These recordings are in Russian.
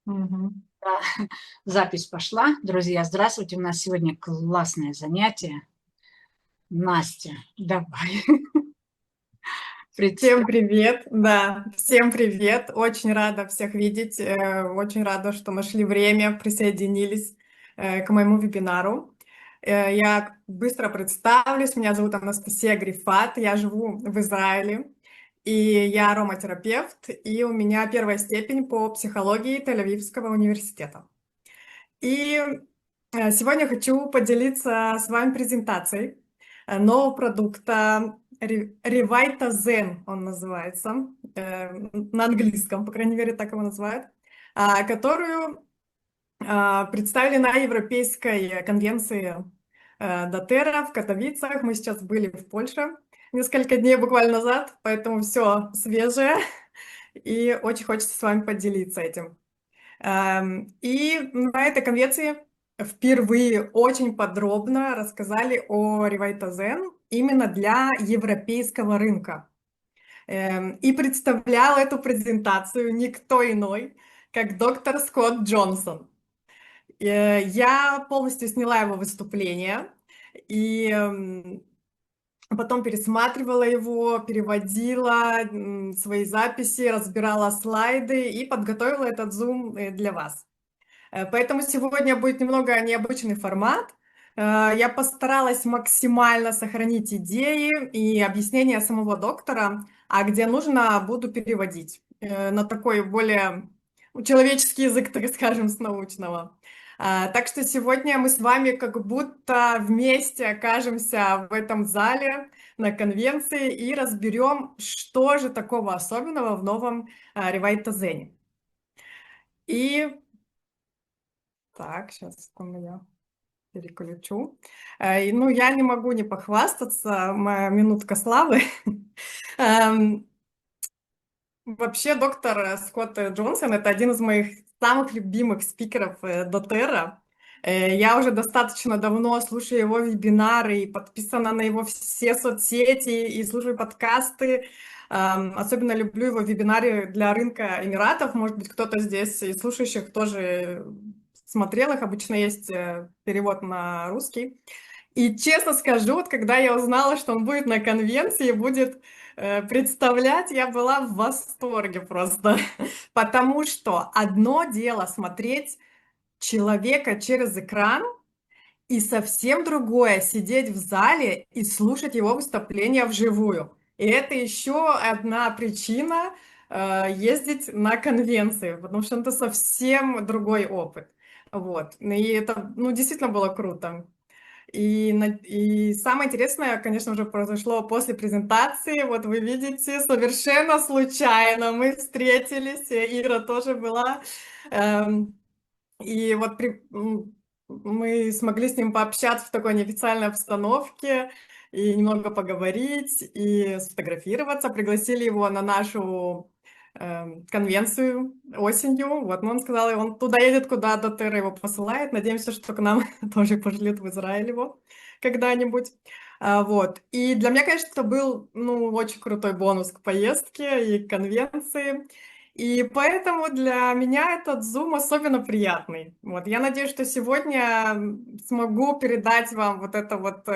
Мгм. Да, запись пошла. Друзья, здравствуйте. У нас сегодня классное занятие. Настя, давай. Всем Представь. привет, да, всем привет. Очень рада всех видеть, очень рада, что нашли время, присоединились к моему вебинару. Я быстро представлюсь, меня зовут Анастасия Грифат, я живу в Израиле, и я ароматерапевт, и у меня первая степень по психологии Тель-Авивского университета. И сегодня хочу поделиться с вами презентацией нового продукта Revita Zen, он называется, на английском, по крайней мере, так его называют, которую представили на Европейской конвенции доTERRA в Катовицах. Мы сейчас были в Польше несколько дней буквально назад, поэтому все свежее, и очень хочется с вами поделиться этим. И на этой конвенции впервые очень подробно рассказали о Ревайтазен именно для европейского рынка. И представлял эту презентацию никто иной, как доктор Скотт Джонсон. Я полностью сняла его выступление и потом пересматривала его, переводила свои записи, разбирала слайды и подготовила этот зум для вас. Поэтому сегодня будет немного необычный формат. Я постаралась максимально сохранить идеи и объяснения самого доктора, а где нужно, буду переводить на такой более человеческий язык, так скажем, с научного. Так что сегодня мы с вами как будто вместе окажемся в этом зале на конвенции и разберем, что же такого особенного в новом Ревайтазене. И так, сейчас, секунду, я переключу. Ну, я не могу не похвастаться, моя минутка славы. Эм, Вообще, доктор Скотт Джонсон — это один из моих самых любимых спикеров доTERRA. Я уже достаточно давно слушаю его вебинары и подписана на его все соцсети и слушаю подкасты. Особенно люблю его вебинары для рынка Эмиратов. Может быть, кто-то здесь из слушающих тоже смотрел их. Обычно есть перевод на русский. И честно скажу, вот когда я узнала, что он будет на конвенции, будет представлять, я была в восторге просто. Потому что одно дело смотреть человека через экран, и совсем другое сидеть в зале и слушать его выступления вживую. И это еще одна причина ездить на конвенции, потому что это совсем другой опыт. Вот. И это, ну, действительно было круто. И самое интересное, конечно, уже произошло после презентации. Вот вы видите, совершенно случайно мы встретились, Ира тоже была. Эм, И вот мы смогли с ним пообщаться в такой неофициальной обстановке и немного поговорить, и сфотографироваться. Пригласили его на нашу конвенцию осенью. Вот, но он сказал, он туда едет, куда доTERRA его посылает. Надеемся, что к нам тоже пошлют в Израиль его когда-нибудь. Вот. И для меня, конечно, это был, ну, очень крутой бонус к поездке и к конвенции. И поэтому для меня этот Zoom особенно приятный. Вот. Я надеюсь, что сегодня смогу передать вам вот это вот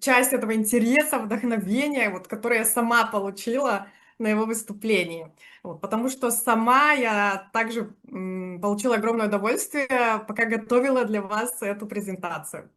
часть этого интереса, вдохновения, вот, которое я сама получила на его выступлении. Вот, потому что сама я также получила огромное удовольствие, пока готовила для вас эту презентацию.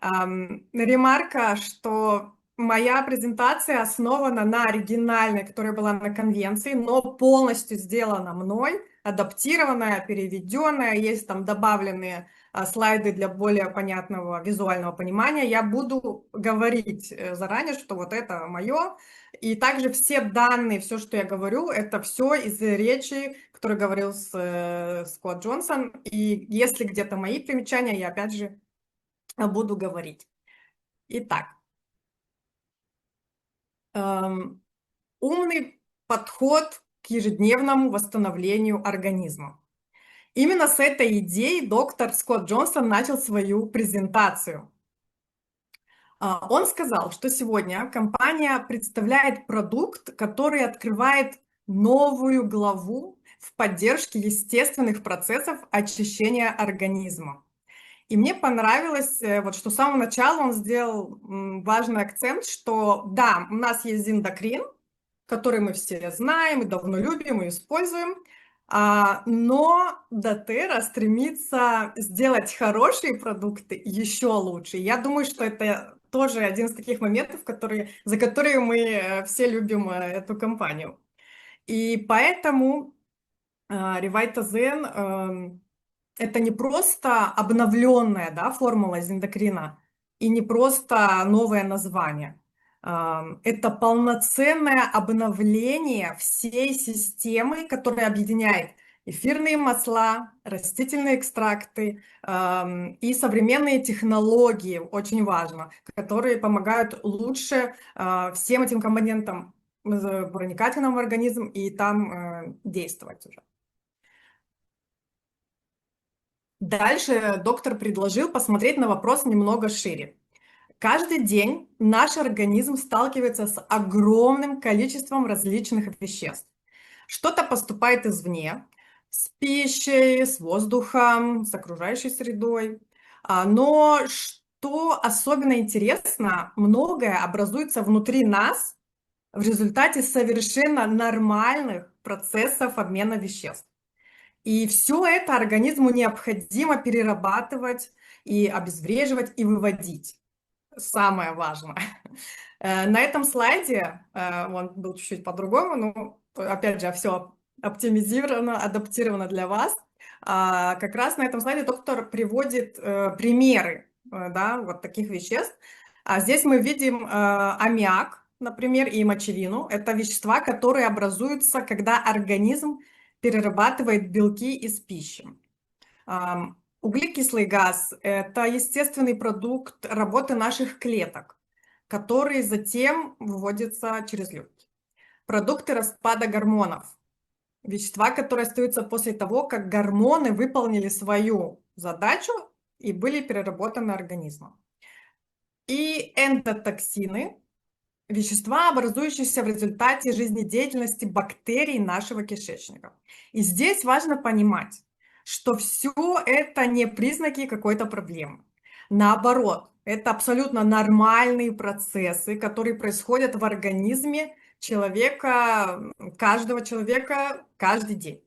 Ремарка, что моя презентация основана на оригинальной, которая была на конвенции, но полностью сделана мной, адаптированная, переведенная, есть там добавленные слайды для более понятного визуального понимания. Я буду говорить заранее, что вот это мое, и также все данные, все, что я говорю, это все из речи, которую говорил Скотт Джонсон, и если где-то мои примечания, я опять же буду говорить. Итак, умный подход к ежедневному восстановлению организма. Именно с этой идеей доктор Скотт Джонсон начал свою презентацию. Он сказал, что сегодня компания представляет продукт, который открывает новую главу в поддержке естественных процессов очищения организма. И мне понравилось, вот что с самого начала он сделал важный акцент, что да, у нас есть зиндокрин, который мы все знаем и давно любим и используем, но доTERRA стремится сделать хорошие продукты еще лучше. Я думаю, что это тоже один из таких моментов, за которые мы все любим эту компанию. И поэтому Revitazen это не просто обновленная, да, формула зиндокрина и не просто новое название. Это полноценное обновление всей системы, которая объединяет эфирные масла, растительные экстракты и современные технологии, очень важно, которые помогают лучше всем этим компонентам проникать в организм и там действовать уже. Дальше доктор предложил посмотреть на вопрос немного шире. Каждый день наш организм сталкивается с огромным количеством различных веществ. Что-то поступает извне, с пищей, с воздухом, с окружающей средой. Но что особенно интересно, многое образуется внутри нас в результате совершенно нормальных процессов обмена веществ. И все это организму необходимо перерабатывать и обезвреживать и выводить. Самое важное. На этом слайде, он был чуть-чуть по-другому, но опять же, все оптимизировано, адаптировано для вас. Как раз на этом слайде доктор приводит примеры, да, вот таких веществ. Здесь мы видим аммиак, например, и мочевину. Это вещества, которые образуются, когда организм перерабатывает белки из пищи. Углекислый газ– это естественный продукт работы наших клеток, который затем выводится через легкие. Продукты распада гормонов– вещества, которые остаются после того, как гормоны выполнили свою задачу и были переработаны организмом. И эндотоксины– вещества, образующиеся в результате жизнедеятельности бактерий нашего кишечника. И здесь важно понимать, что все это не признаки какой-то проблемы. Наоборот, это абсолютно нормальные процессы, которые происходят в организме человека, каждого человека каждый день.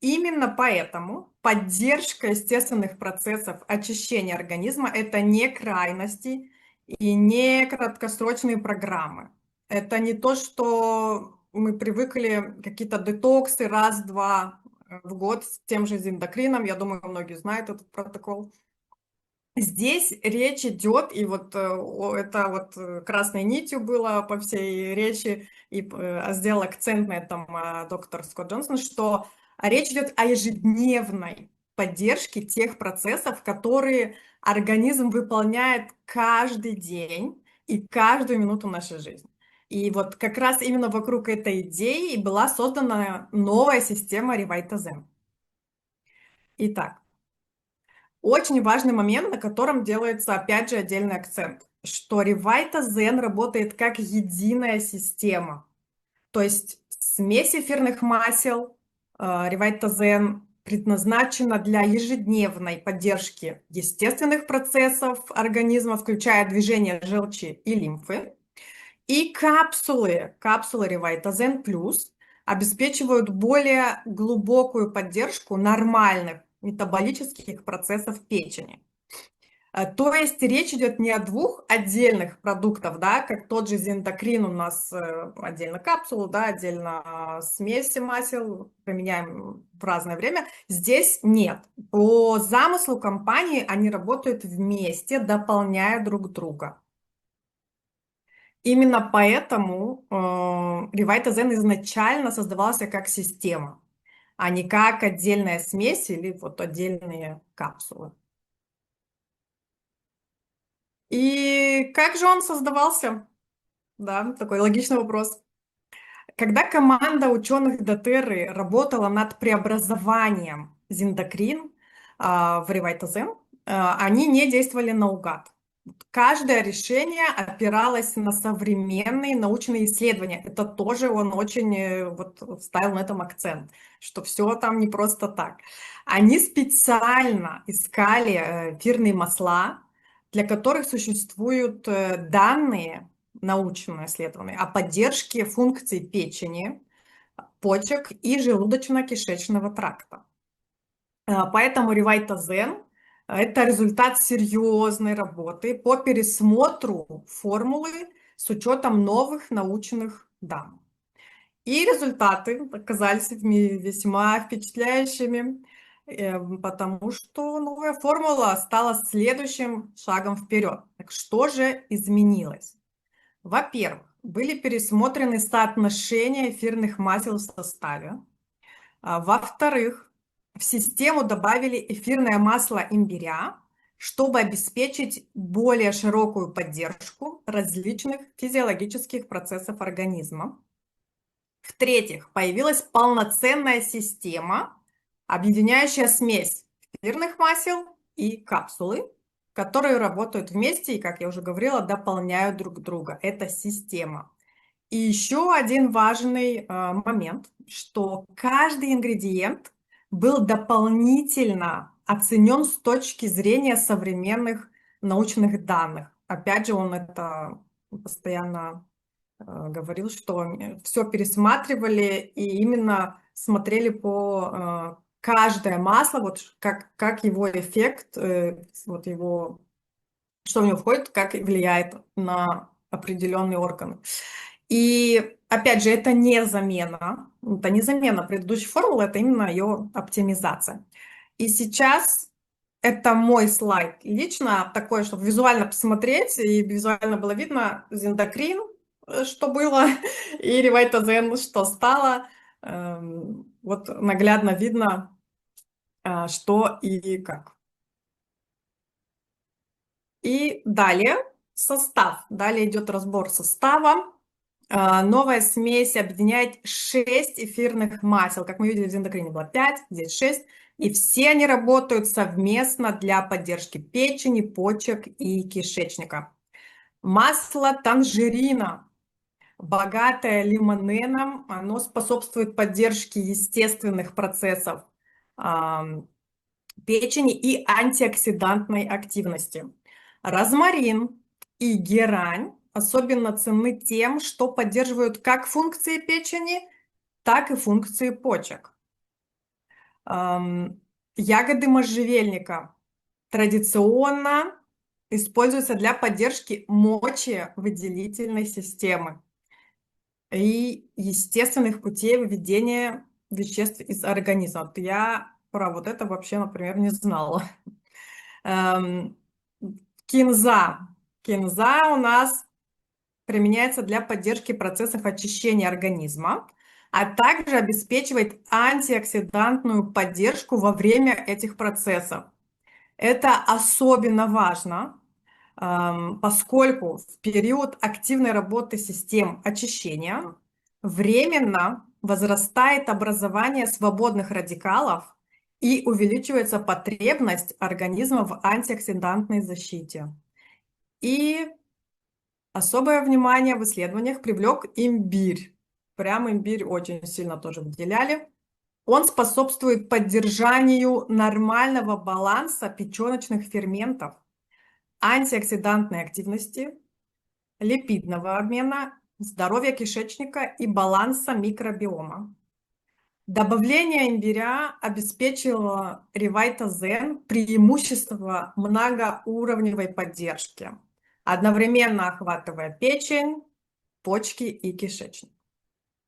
Именно поэтому поддержка естественных процессов очищения организма– это не крайности и не краткосрочные программы. Это не то, что мы привыкли, какие-то детоксы раз-два в год с тем же зиндокрином. Я думаю, многие знают этот протокол. Здесь речь идет, и вот это вот красной нитью было по всей речи, и сделал акцент на этом доктор Скотт Джонсон, что речь идет о ежедневной поддержке тех процессов, которые организм выполняет каждый день и каждую минуту нашей жизни. И вот как раз именно вокруг этой идеи и была создана новая система Revitazen. Итак, очень важный момент, на котором делается, опять же, отдельный акцент, что Revitazen работает как единая система. То есть смесь эфирных масел Revitazen предназначена для ежедневной поддержки естественных процессов организма, включая движение желчи и лимфы. И капсулы Revitazen Plus обеспечивают более глубокую поддержку нормальных метаболических процессов печени. То есть речь идет не о двух отдельных продуктах, да, как тот же зиндокрин у нас отдельно капсулу, да, отдельно смеси масел, применяем в разное время. Здесь нет. По замыслу компании они работают вместе, дополняя друг друга. Именно поэтому Revitazen изначально создавался как система, а не как отдельная смесь или вот отдельные капсулы. И как же он создавался? Да, такой логичный вопрос. Когда команда ученых доTERRA работала над преобразованием зиндокрин в Revitazen, они не действовали наугад. Каждое решение опиралось на современные научные исследования. Это тоже он очень вот ставил на этом акцент, что все там не просто так. Они специально искали эфирные масла, для которых существуют данные научные исследования о поддержке функций печени, почек и желудочно-кишечного тракта. Поэтому Ревайтазен– это результат серьезной работы по пересмотру формулы с учетом новых научных данных. И результаты оказались весьма впечатляющими, потому что новая формула стала следующим шагом вперед. Так что же изменилось? Во-первых, были пересмотрены соотношения эфирных масел в составе. Во-вторых, в систему добавили эфирное масло имбиря, чтобы обеспечить более широкую поддержку различных физиологических процессов организма. В-третьих, появилась полноценная система, объединяющая смесь эфирных масел и капсулы, которые работают вместе и, как я уже говорила, дополняют друг друга. Это система. И еще один важный момент, что каждый ингредиент был дополнительно оценен с точки зрения современных научных данных. Опять же, он это постоянно говорил, что все пересматривали и именно смотрели по каждое масло, вот как его эффект, вот его, что в него входит, как влияет на определенные органы. И опять же, это не замена предыдущей формулы, это именно ее оптимизация. И сейчас это мой слайд лично такой, чтобы визуально посмотреть, и визуально было видно зиндокрин, что было, и ревайтазен, что стало. Вот наглядно видно, что и как. И далее состав. Далее идет разбор состава. Новая смесь объединяет 6 эфирных масел. Как мы видели, в зиндокрине было 5, здесь 6. И все они работают совместно для поддержки печени, почек и кишечника. Масло танжерина, богатое лимоненом, оно способствует поддержке естественных процессов печени и антиоксидантной активности. Розмарин и герань особенно ценны тем, что поддерживают как функции печени, так и функции почек. Ягоды можжевельника традиционно используются для поддержки мочевыделительной системы и естественных путей выведения веществ из организма. Вот я про вот это вообще, например, не знала. Кинза. Кинза у нас применяется для поддержки процессов очищения организма, а также обеспечивает антиоксидантную поддержку во время этих процессов. Это особенно важно, поскольку в период активной работы систем очищения временно возрастает образование свободных радикалов и увеличивается потребность организма в антиоксидантной защите. И особое внимание в исследованиях привлек имбирь. Прям имбирь очень сильно тоже выделяли. Он способствует поддержанию нормального баланса печёночных ферментов, антиоксидантной активности, липидного обмена, здоровья кишечника и баланса микробиома. Добавление имбиря обеспечило ревайтазен преимущество многоуровневой поддержки, одновременно охватывая печень, почки и кишечник.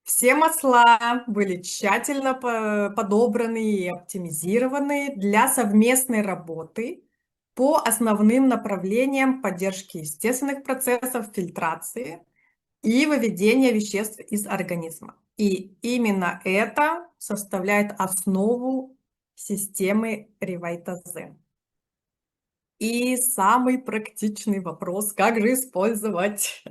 Все масла были тщательно подобраны и оптимизированы для совместной работы по основным направлениям поддержки естественных процессов фильтрации и выведения веществ из организма. И именно это составляет основу системы ревайтазен. И самый практичный вопрос, как же использовать?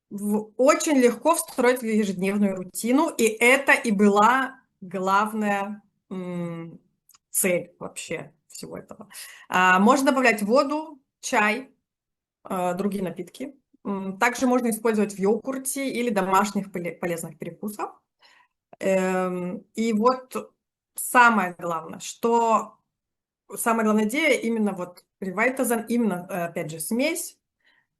Очень легко встроить в ежедневную рутину, и это и была главная цель вообще всего этого. Можно добавлять воду, чай, другие напитки. Также можно использовать в йогурте или домашних полезных перекусах. И вот самое главное, что самая главная идея именно вот Revitazone, именно, опять же, смесь,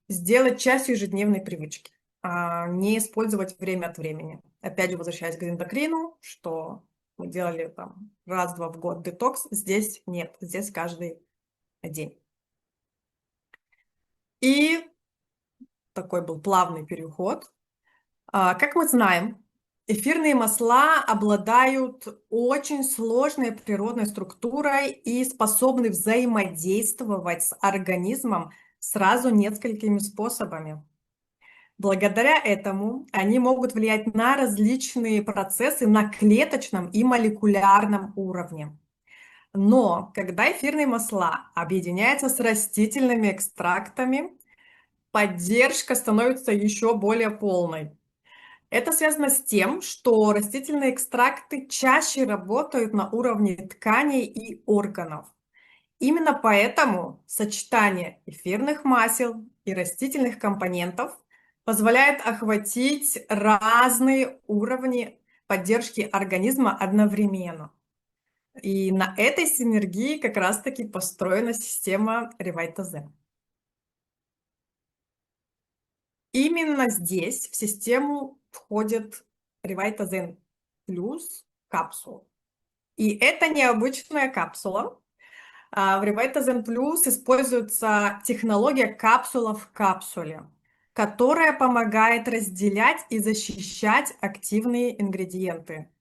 сделать частью ежедневной привычки, не использовать время от времени. Опять же, возвращаясь к эндокрину, что мы делали там раз-два в год детокс, здесь нет, здесь каждый день. И такой был плавный переход. Как мы знаем, эфирные масла обладают очень сложной природной структурой и способны взаимодействовать с организмом сразу несколькими способами. Благодаря этому они могут влиять на различные процессы на клеточном и молекулярном уровне. Но когда эфирные масла объединяются с растительными экстрактами, поддержка становится еще более полной. Это связано с тем, что растительные экстракты чаще работают на уровне тканей и органов. Именно поэтому сочетание эфирных масел и растительных компонентов позволяет охватить разные уровни поддержки организма одновременно. И на этой синергии как раз-таки построена система Revitazone. Именно здесь в систему входит Revitazone плюс капсула. И это необычная капсула. В Revitazone Plus используется технология капсула в капсуле, которая помогает разделять и защищать активные ингредиенты.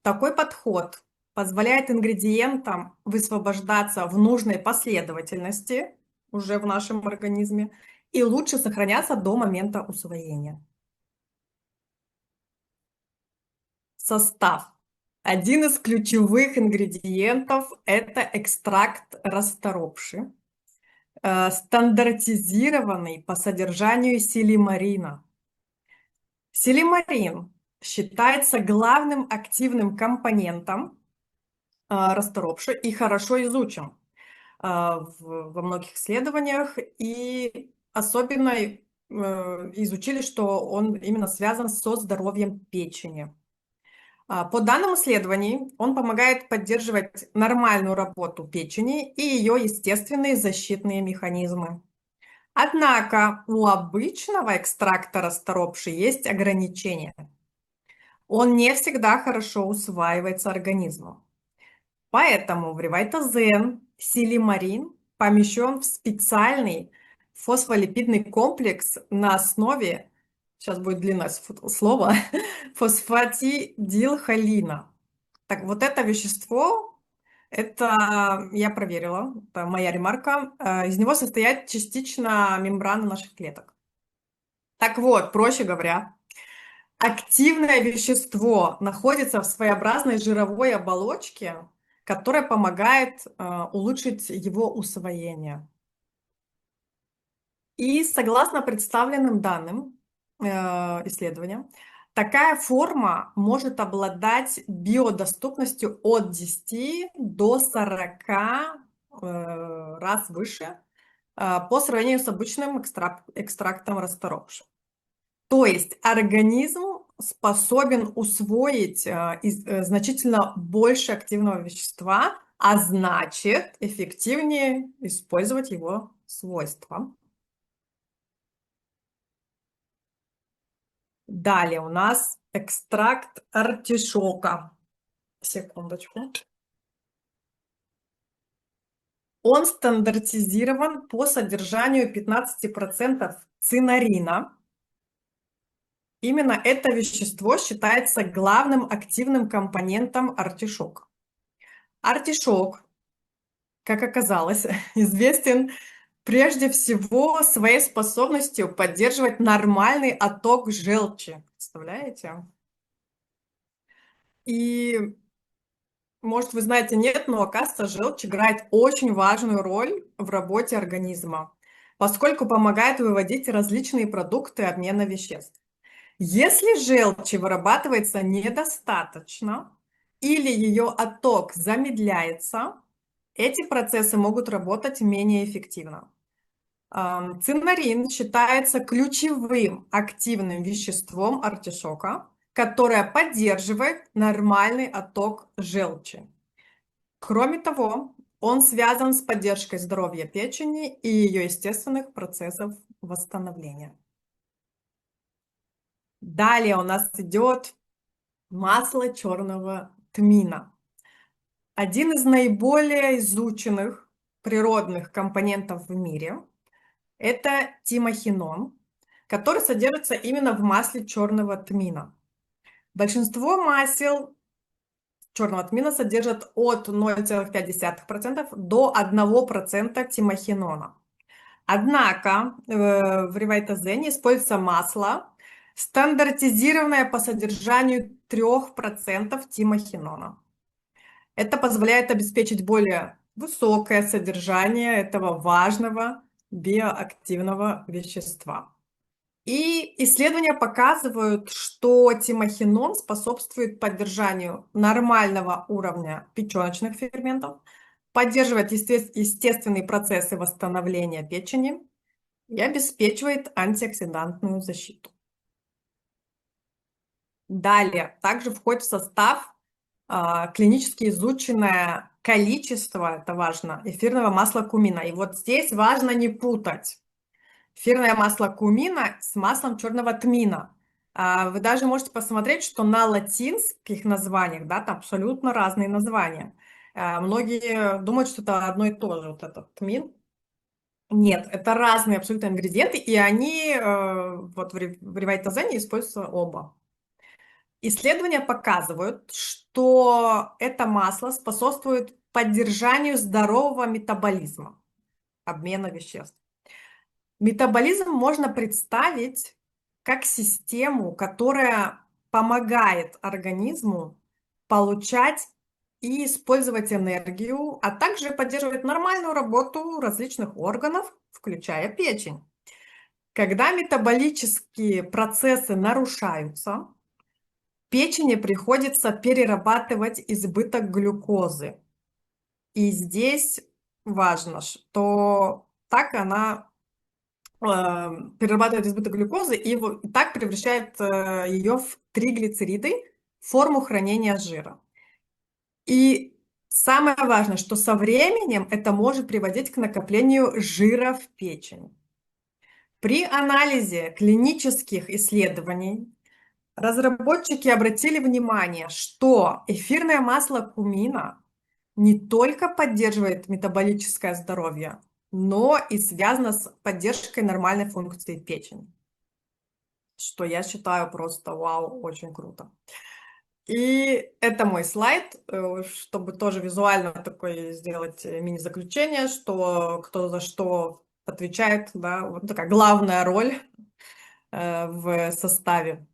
Такой подход позволяет ингредиентам высвобождаться в нужной последовательности уже в нашем организме и лучше сохраняться до момента усвоения. Состав. Один из ключевых ингредиентов – это экстракт расторопши, стандартизированный по содержанию силимарина. Силимарин считается главным активным компонентом расторопши и хорошо изучен во многих исследованиях, и особенно изучили, что он именно связан со здоровьем печени. По данным исследований, он помогает поддерживать нормальную работу печени и ее естественные защитные механизмы. Однако у обычного экстракта расторопши есть ограничения. Он не всегда хорошо усваивается организмом. Поэтому в Revitazone силимарин помещен в специальный фосфолипидный комплекс на основе, сейчас будет длинное слово, фосфатидилхолина. Так вот это вещество, это я проверила, это моя ремарка, из него состоит частично мембрана наших клеток. Так вот, проще говоря, активное вещество находится в своеобразной жировой оболочке, которая помогает улучшить его усвоение. И согласно представленным данным исследования, такая форма может обладать биодоступностью от 10 до 40 раз выше по сравнению с обычным экстрактом расторопши. То есть организм способен усвоить значительно больше активного вещества, а значит эффективнее использовать его свойства. Далее у нас экстракт артишока. Секундочку. Он стандартизирован по содержанию 15% цинарина. Именно это вещество считается главным активным компонентом артишока. Артишок, как оказалось, известен прежде всего своей способностью поддерживать нормальный отток желчи. Представляете? И, может, вы знаете, нет, но, оказывается, желчь играет очень важную роль в работе организма, поскольку помогает выводить различные продукты обмена веществ. Если желчи вырабатывается недостаточно или ее отток замедляется, эти процессы могут работать менее эффективно. Циннарин считается ключевым активным веществом артишока, которое поддерживает нормальный отток желчи. Кроме того, он связан с поддержкой здоровья печени и ее естественных процессов восстановления. Далее у нас идет масло черного тмина. Один из наиболее изученных природных компонентов в мире – это тимохинон, который содержится именно в масле черного тмина. Большинство масел черного тмина содержат от 0,5% до 1% тимохинона. Однако в ревайтазене используется масло, стандартизированное по содержанию 3% тимохинона. Это позволяет обеспечить более высокое содержание этого важного биоактивного вещества. И исследования показывают, что тимохинон способствует поддержанию нормального уровня печеночных ферментов, поддерживает естественные процессы восстановления печени и обеспечивает антиоксидантную защиту. Далее также входит в состав клинически изученное количество, это важно, эфирного масла кумина. И вот здесь важно не путать эфирное масло кумина с маслом черного тмина. Вы даже можете посмотреть, что на латинских названиях, да, там абсолютно разные названия. Многие думают, что это одно и то же, вот этот тмин. Нет, это разные абсолютно ингредиенты, и они вот в ревайтазене используются оба. Исследования показывают, что это масло способствует поддержанию здорового метаболизма, обмена веществ. Метаболизм можно представить как систему, которая помогает организму получать и использовать энергию, а также поддерживать нормальную работу различных органов, включая печень. Когда метаболические процессы нарушаются, печени приходится перерабатывать избыток глюкозы. И здесь важно, что так она перерабатывает избыток глюкозы и так превращает ее в триглицериды, форму хранения жира. И самое важное, что со временем это может приводить к накоплению жира в печени. При анализе клинических исследований разработчики обратили внимание, что эфирное масло кумина не только поддерживает метаболическое здоровье, но и связано с поддержкой нормальной функции печени. Что я считаю просто вау, очень круто. И это мой слайд, чтобы тоже визуально такое сделать мини-заключение, что кто за что отвечает, да, вот такая главная роль в составе.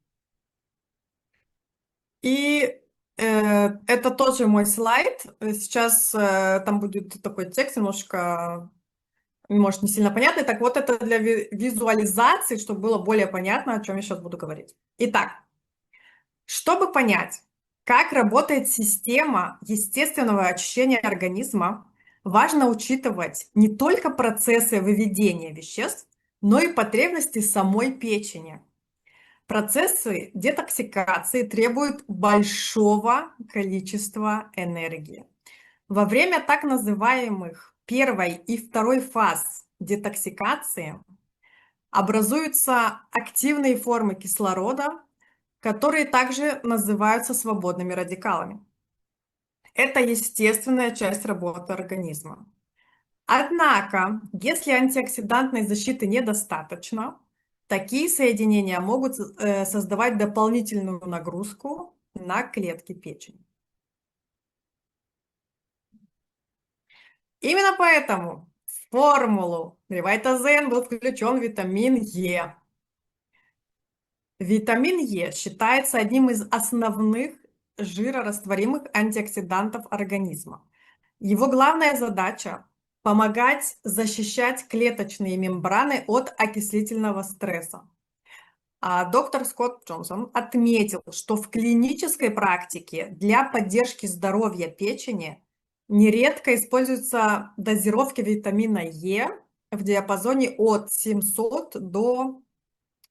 И это тоже мой слайд. Сейчас там будет такой текст немножко, может, не сильно понятный. Так вот, это для визуализации, чтобы было более понятно, о чем я сейчас буду говорить. Итак, чтобы понять, как работает система естественного очищения организма, важно учитывать не только процессы выведения веществ, но и потребности самой печени. Процессы детоксикации требуют большого количества энергии. Во время так называемых первой и второй фаз детоксикации образуются активные формы кислорода, которые также называются свободными радикалами. Это естественная часть работы организма. Однако, если антиоксидантной защиты недостаточно, такие соединения могут создавать дополнительную нагрузку на клетки печени. Именно поэтому в формулу ревайтазен был включен витамин Е. Витамин Е считается одним из основных жирорастворимых антиоксидантов организма. Его главная задача – помогать защищать клеточные мембраны от окислительного стресса. А доктор Скотт Джонсон отметил, что в клинической практике для поддержки здоровья печени нередко используются дозировки витамина Е в диапазоне от 700 до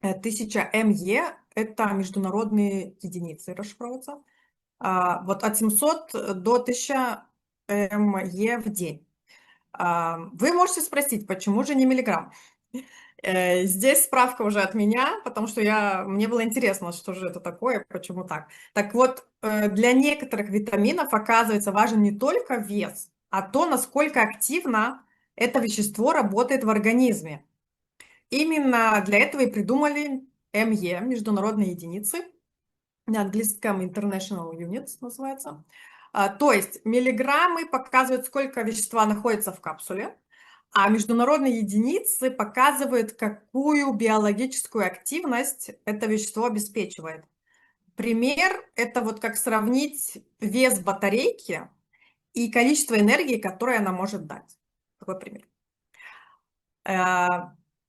1000 МЕ. Это международные единицы расшифровываются. Вот от 700 до 1000 МЕ в день. Вы можете спросить, почему же не миллиграмм? Здесь справка уже от меня, потому что мне было интересно, что же это такое, почему так. Так вот, для некоторых витаминов, оказывается, важен не только вес, а то, насколько активно это вещество работает в организме. Именно для этого и придумали МЕ, международные единицы, на английском International Units называется. То есть миллиграммы показывают, сколько вещества находится в капсуле, а международные единицы показывают, какую биологическую активность это вещество обеспечивает. Пример – это вот как сравнить вес батарейки и количество энергии, которое она может дать. Такой пример.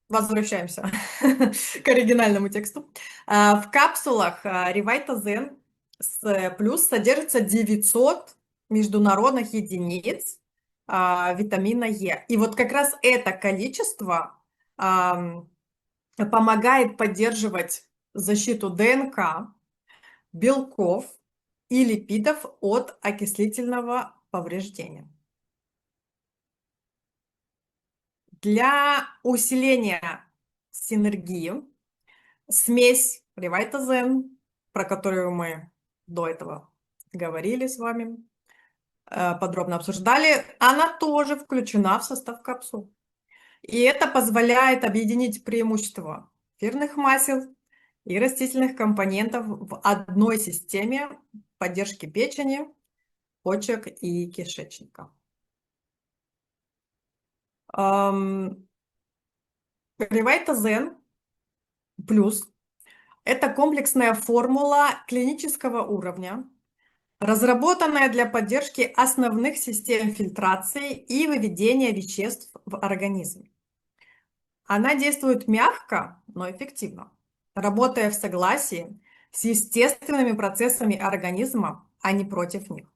Возвращаемся к оригинальному тексту. В капсулах Revita Zen плюс содержится 900 международных единиц витамина Е. И вот как раз это количество помогает поддерживать защиту ДНК, белков и липидов от окислительного повреждения. Для усиления синергии смесь Revita Zen, про которую мы до этого говорили с вами, подробно обсуждали, она тоже включена в состав капсул. И это позволяет объединить преимущества эфирных масел и растительных компонентов в одной системе поддержки печени, почек и кишечника. Revita Zen плюс – это комплексная формула клинического уровня, разработанная для поддержки основных систем фильтрации и выведения веществ в организм. Она действует мягко, но эффективно, работая в согласии с естественными процессами организма, а не против них.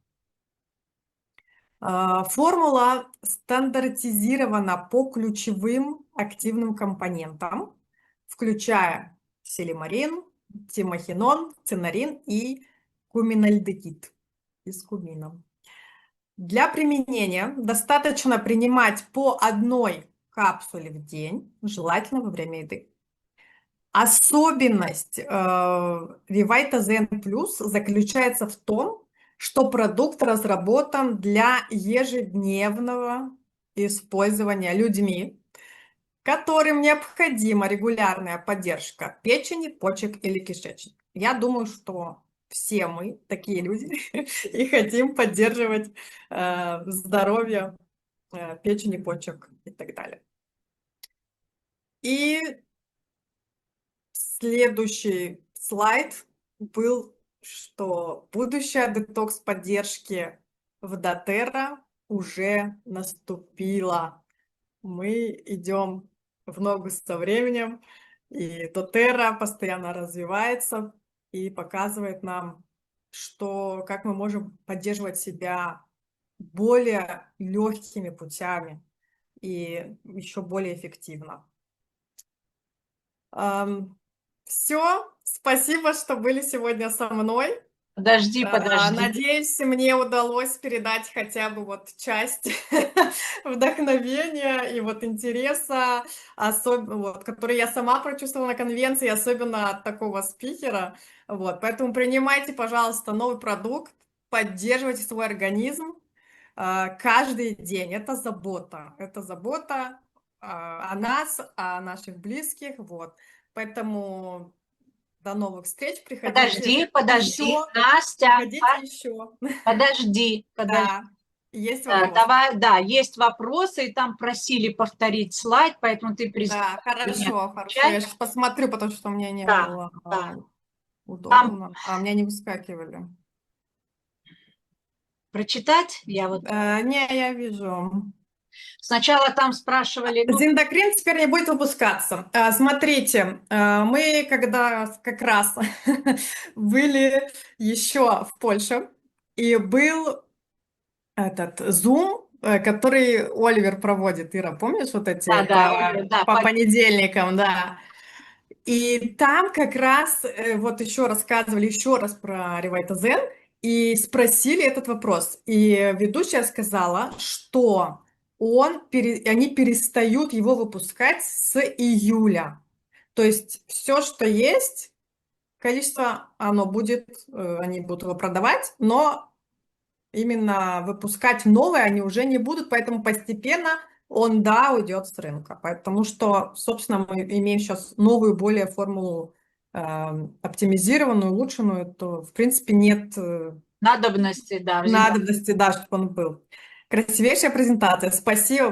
Формула стандартизирована по ключевым активным компонентам, включая силимарин, тимохинон, цинарин и куминальдегид из кумина. Для применения достаточно принимать по одной капсуле в день, желательно во время еды. Особенность Revita Zen Plus заключается в том, что продукт разработан для ежедневного использования людьми, которым необходима регулярная поддержка печени, почек или кишечника. Я думаю, что все мы такие люди и хотим поддерживать здоровье печени, почек и так далее. И следующий слайд был, что будущее детокс-поддержки в доTERRA уже наступило. Мы идем в ногу со временем, и доTERRA постоянно развивается и показывает нам, как мы можем поддерживать себя более легкими путями и еще более эффективно. Все, спасибо, что были сегодня со мной. Подожди. Надеюсь, мне удалось передать хотя бы вот часть вдохновения и вот интереса, который я сама прочувствовала на конвенции, особенно от такого спикера. Вот, поэтому принимайте, пожалуйста, новый продукт, поддерживайте свой организм каждый день. Это забота о нас, о наших близких. Вот, поэтому до новых встреч. Приходите. Подожди, еще. Настя. Приходите еще. Подожди. Да, есть вопросы. Давай, да, есть вопросы, и там просили повторить слайд, поэтому ты Да, хорошо. Я сейчас посмотрю, потому что мне не было удобно. У меня не выскакивали. Прочитать? Не, я вижу. Сначала там спрашивали... Зиндокрин теперь не будет выпускаться. Смотрите, мы когда как раз были еще в Польше, и был этот Zoom, который Оливер проводит. Ира, помнишь вот эти Да, да, Оля, да, по понедельникам, да. И там как раз вот еще рассказывали еще раз про Ревайта Зен и спросили этот вопрос. И ведущая сказала, что они перестают его выпускать с июля. То есть все, что есть, количество, оно будет, они будут его продавать, но именно выпускать новые они уже не будут, поэтому постепенно он, да, уйдет с рынка. Потому что, собственно, мы имеем сейчас новую, более формулу оптимизированную, улучшенную, то, в принципе, нет надобности, да, взять. надобности, да, чтобы он был. Красивейшая презентация. Спасибо.